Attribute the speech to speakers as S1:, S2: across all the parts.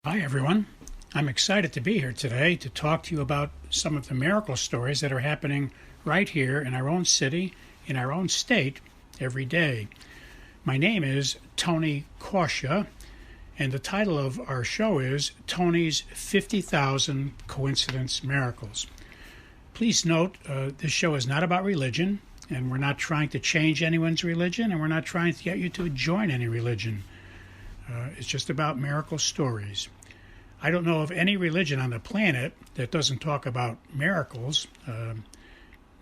S1: Hi, everyone. I'm excited to be here today to talk to you about some of the miracle stories that are happening right here in our own city, in our own state, every day. My name is Tony Kausha, and the title of our show is Tony's 50,000 Coincidence Miracles. Please note, this show is not about religion, and we're not trying to change anyone's religion, and we're not trying to get you to join any religion. It's just about miracle stories. I don't know of any religion on the planet that doesn't talk about miracles.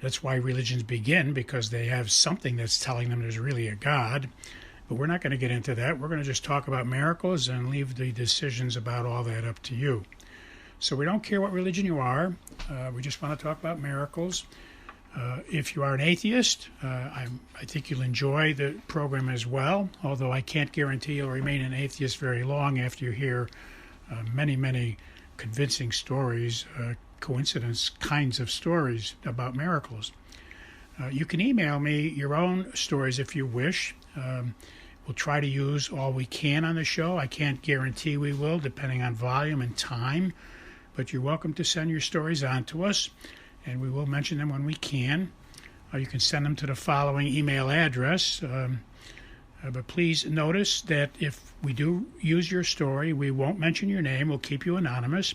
S1: That's why religions begin, because they have something that's telling them there's really a God. But we're not going to get into that. We're going to just talk about miracles and leave the decisions about all that up to you. So we don't care what religion you are. We just want to talk about miracles. If you are an atheist, I think you'll enjoy the program as well, although I can't guarantee you'll remain an atheist very long after you hear many convincing stories, coincidence kinds of stories about miracles. You can email me your own stories if you wish. We'll try to use all we can on the show. I can't guarantee we will, depending on volume and time, but you're welcome to send your stories on to us, and we will mention them when we can. You can send them to the following email address. But please notice that if we do use your story, we won't mention your name. We'll keep you anonymous.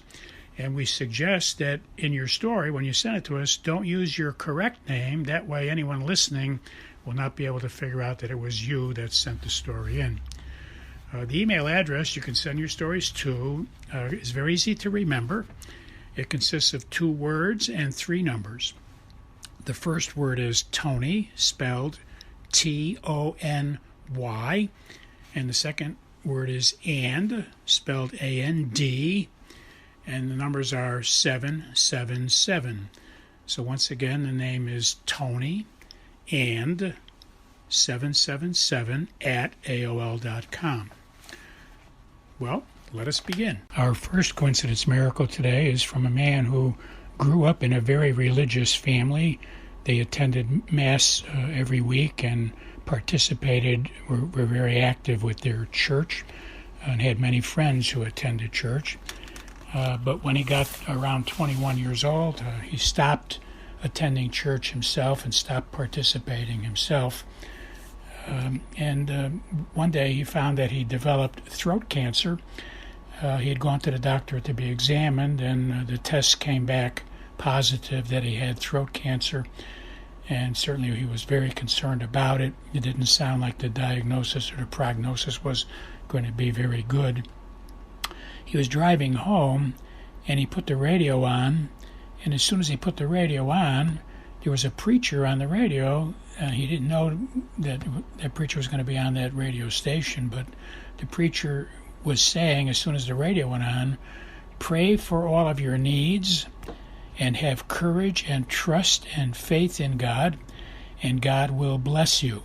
S1: And we suggest that in your story, when you send it to us, don't use your correct name. That way anyone listening will not be able to figure out that it was you that sent the story in. The email address you can send your stories to is very easy to remember. It consists of 2 words and 3 numbers. The first word is Tony, spelled Tony, and the second word is and, spelled A-N-D, and the numbers are 777. So once again, the name is Tony and 777 at AOL.com. Well, let us begin. Our first coincidence miracle today is from a man who grew up in a very religious family. They attended Mass every week and participated, were very active with their church, and had many friends who attended church. But when he got around 21 years old, he stopped attending church himself and stopped participating himself. And one day he found that he developed throat cancer. He had gone to the doctor to be examined, and the tests came back positive that he had throat cancer. And certainly he was very concerned about it. It didn't sound like the diagnosis or the prognosis was going to be very good. He was driving home, and he put the radio on, and as soon as he put the radio on, there was a preacher on the radio. He didn't know that that preacher was going to be on that radio station, but the preacher was saying, as soon as the radio went on, pray for all of your needs, and have courage and trust and faith in God, and God will bless you.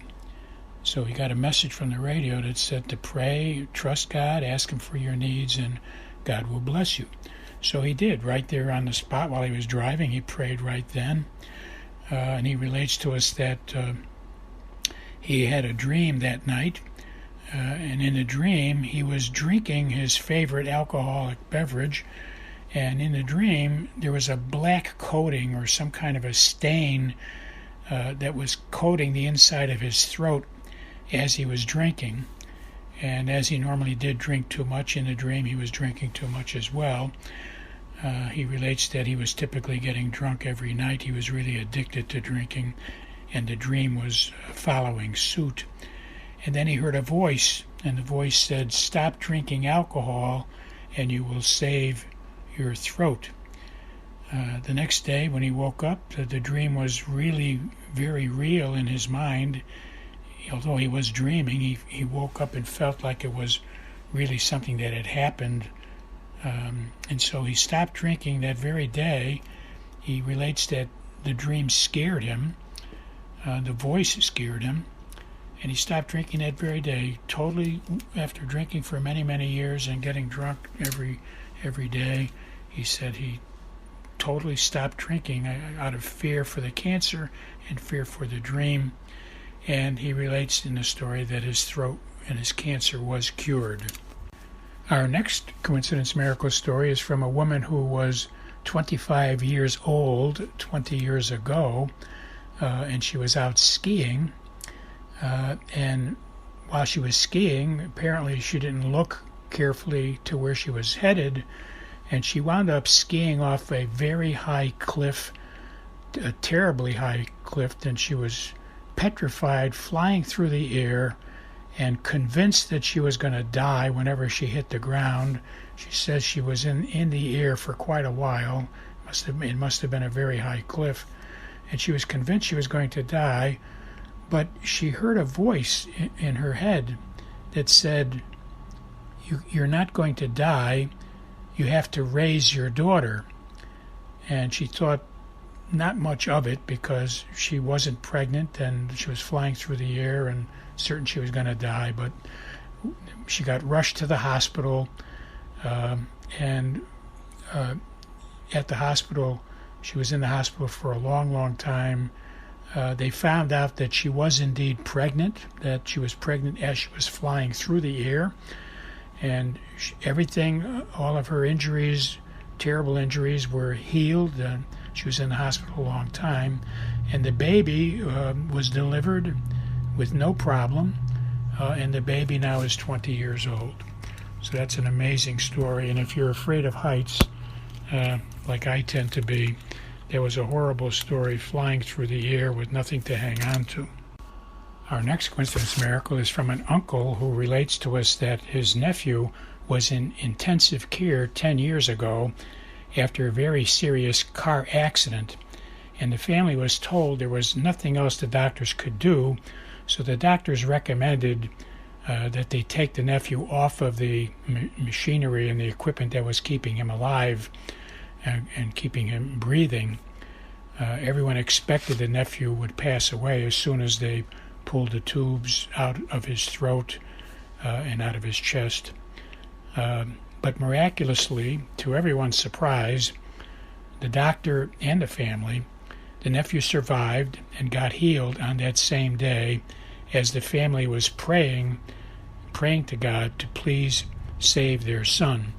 S1: So he got a message from the radio that said to pray, trust God, ask Him for your needs, and God will bless you. So he did, right there on the spot while he was driving. He prayed right then. And he relates to us that he had a dream that night, and in the dream he was drinking his favorite alcoholic beverage. And in the dream, there was a black coating or some kind of a stain that was coating the inside of his throat as he was drinking. And as he normally did drink too much in the dream, he was drinking too much as well. He relates that he was typically getting drunk every night. He was really addicted to drinking, and the dream was following suit. And then he heard a voice, and the voice said, "Stop drinking alcohol, and you will save your throat." The next day when he woke up, the dream was really very real in his mind. Although he was dreaming, he woke up and felt like it was really something that had happened. And so he stopped drinking that very day. He relates that the dream scared him, the voice scared him, and he stopped drinking that very day, totally after drinking for many years and getting drunk every day. He said he totally stopped drinking out of fear for the cancer and fear for the dream. And he relates in the story that his throat and his cancer was cured. Our next coincidence miracle story is from a woman who was 25 years old 20 years ago, and she was out skiing, and while she was skiing, apparently she didn't look carefully to where she was headed, and she wound up skiing off a very high cliff, a terribly high cliff, and she was petrified, flying through the air, and convinced that she was going to die whenever she hit the ground. She says she was in the air for quite a while. It must have been a very high cliff, and she was convinced she was going to die, but she heard a voice in her head that said, "You're not going to die. You have to raise your daughter." And she thought not much of it because she wasn't pregnant and she was flying through the air and certain she was going to die. But she got rushed to the hospital, and at the hospital, she was in the hospital for a long, long time. They found out that she was indeed pregnant, that she was pregnant as she was flying through the air, and everything, all of her injuries, terrible injuries, were healed. She was in the hospital a long time, and the baby was delivered with no problem, and the baby now is 20 years old. So that's an amazing story, and if you're afraid of heights, like I tend to be, there was a horrible story flying through the air with nothing to hang on to. Our next coincidence miracle is from an uncle who relates to us that his nephew was in intensive care 10 years ago after a very serious car accident, and the family was told there was nothing else the doctors could do, so the doctors recommended that they take the nephew off of the machinery and the equipment that was keeping him alive and keeping him breathing. Everyone expected the nephew would pass away as soon as they pulled the tubes out of his throat and out of his chest. But miraculously, to everyone's surprise, the doctor and the family, the nephew survived and got healed on that same day as the family was praying to God to please save their son.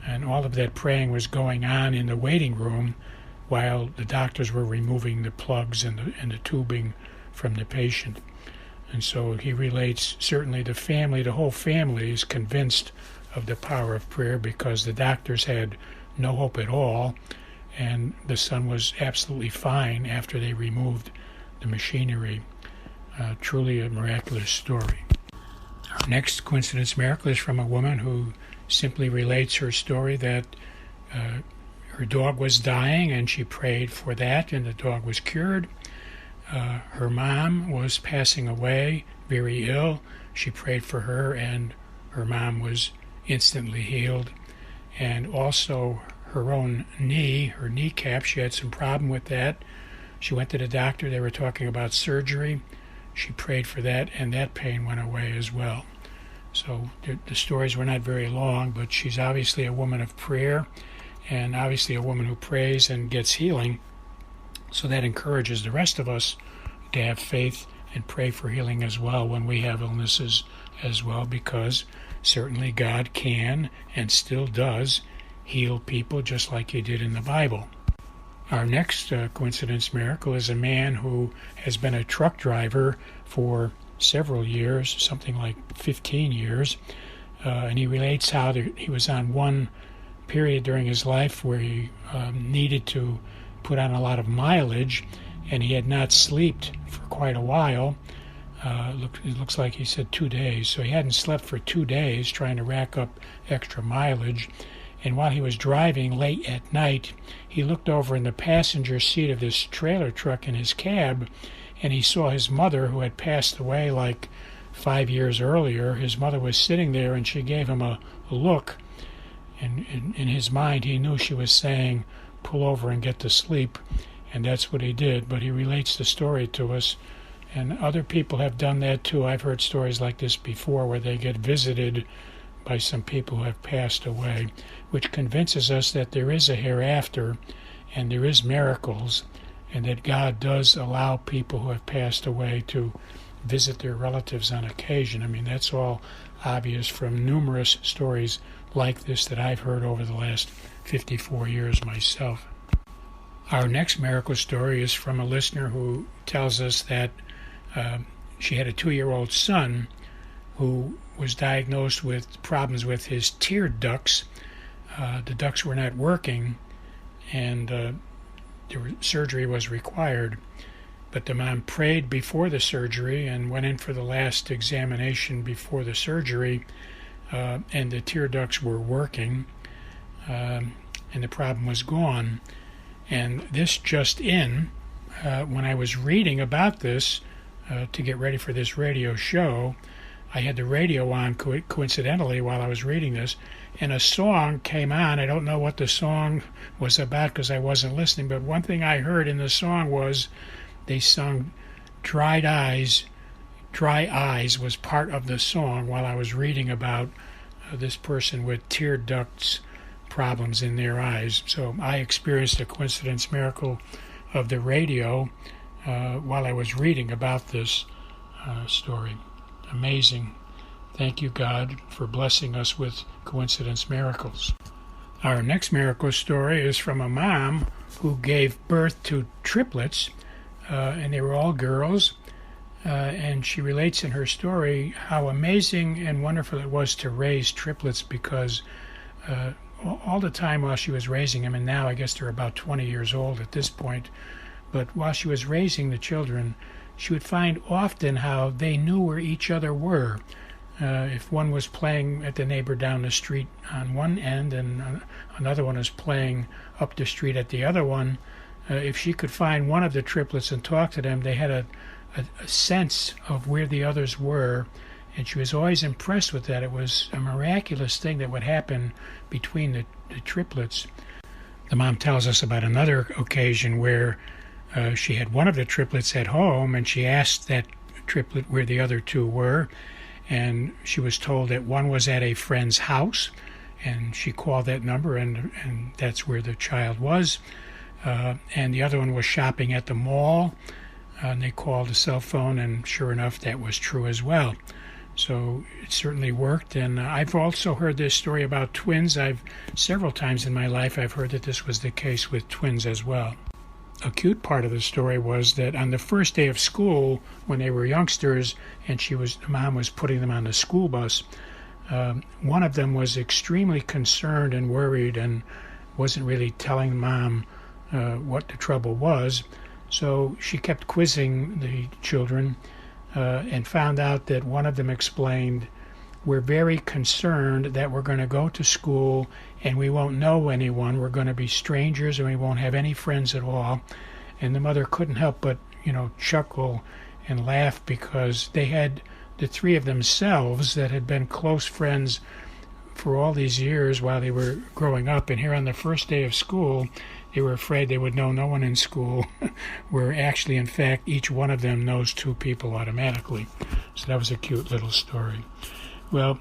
S1: And all of that praying was going on in the waiting room while the doctors were removing the plugs and the tubing from the patient. And so he relates, certainly the whole family is convinced of the power of prayer because the doctors had no hope at all, and the son was absolutely fine after they removed the machinery. Truly a miraculous story. Our next coincidence miracle is from a woman who simply relates her story that her dog was dying and she prayed for that and the dog was cured. Her mom was passing away, very ill. She prayed for her and her mom was instantly healed. And also her own knee, her kneecap, she had some problem with that. She went to the doctor. They were talking about surgery. She prayed for that, and that pain went away as well. So the stories were not very long, but she's obviously a woman of prayer and obviously a woman who prays and gets healing. So that encourages the rest of us to have faith and pray for healing as well when we have illnesses as well, because certainly God can and still does heal people just like he did in the Bible. Our next coincidence miracle is a man who has been a truck driver for several years, something like 15 years, and he relates how he was on one period during his life where he needed to put on a lot of mileage, and he had not slept for quite a while. It looks like he said 2 days, so he hadn't slept for 2 days trying to rack up extra mileage. And while he was driving late at night, he looked over in the passenger seat of this trailer truck in his cab, and he saw his mother, who had passed away like 5 years earlier. His mother was sitting there, and she gave him a look. And in his mind, he knew she was saying, "Pull over and get to sleep," and that's what he did. But he relates the story to us, and other people have done that too. I've heard stories like this before where they get visited by some people who have passed away, which convinces us that there is a hereafter and there is miracles, and that God does allow people who have passed away to visit their relatives on occasion. I mean, that's all obvious from numerous stories like this that I've heard over the last 54 years myself. Our next miracle story is from a listener who tells us that she had a 2-year-old son who was diagnosed with problems with his tear ducts. The ducts were not working, and the surgery was required. But the mom prayed before the surgery and went in for the last examination before the surgery, and the tear ducts were working, and the problem was gone. And this just in, when I was reading about this to get ready for this radio show, I had the radio on coincidentally while I was reading this, and a song came on. I don't know what the song was about because I wasn't listening, but one thing I heard in the song was they sung Dry Eyes was part of the song while I was reading about this person with tear ducts problems in their eyes. So I experienced a coincidence miracle of the radio while I was reading about this story. Amazing. Thank you, God, for blessing us with coincidence miracles. Our next miracle story is from a mom who gave birth to triplets, and they were all girls. And she relates in her story how amazing and wonderful it was to raise triplets, because all the time while she was raising them, and now I guess they're about 20 years old at this point, but while she was raising the children, she would find often how they knew where each other were. If one was playing at the neighbor down the street on one end and another one was playing up the street at the other one, if she could find one of the triplets and talk to them, they had a sense of where the others were, and she was always impressed with that. It was a miraculous thing that would happen between the triplets. The mom tells us about another occasion where she had one of the triplets at home, and she asked that triplet where the other two were, and she was told that one was at a friend's house, and she called that number, and that's where the child was, and the other one was shopping at the mall, and they called a cell phone, and sure enough, that was true as well. So it certainly worked. And I've also heard this story about twins. Several times in my life I've heard that this was the case with twins as well. A cute part of the story was that on the first day of school, when they were youngsters, and the mom was putting them on the school bus, one of them was extremely concerned and worried and wasn't really telling mom what the trouble was. So she kept quizzing the children and found out that one of them explained, "We're very concerned that we're going to go to school and we won't know anyone. We're going to be strangers and we won't have any friends at all." And the mother couldn't help but, chuckle and laugh, because they had the three of themselves that had been close friends for all these years while they were growing up. And here on the first day of school, they were afraid they would know no one in school, where actually, in fact, each one of them knows two people automatically. So that was a cute little story. Well,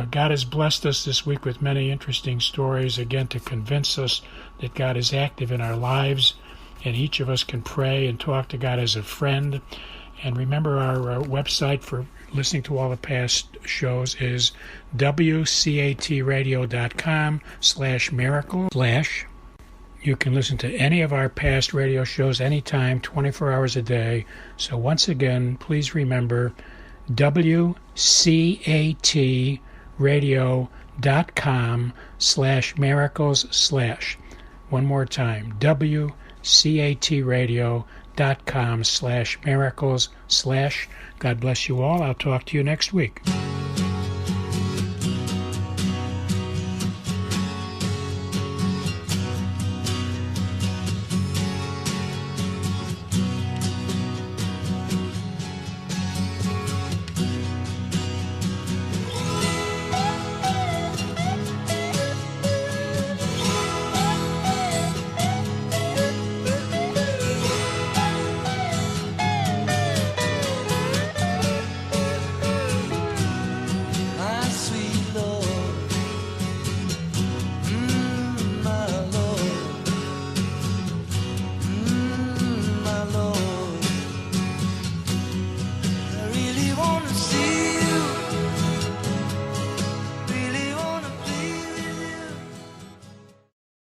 S1: God has blessed us this week with many interesting stories, again, to convince us that God is active in our lives, and each of us can pray and talk to God as a friend. And remember, our website for listening to all the past shows is WCATradio.com/miracle/ You can listen to any of our past radio shows anytime, 24 hours a day. So once again, please remember WCATradio.com/miracles/. One more time, WCATradio.com/miracles/. God bless you all. I'll talk to you next week.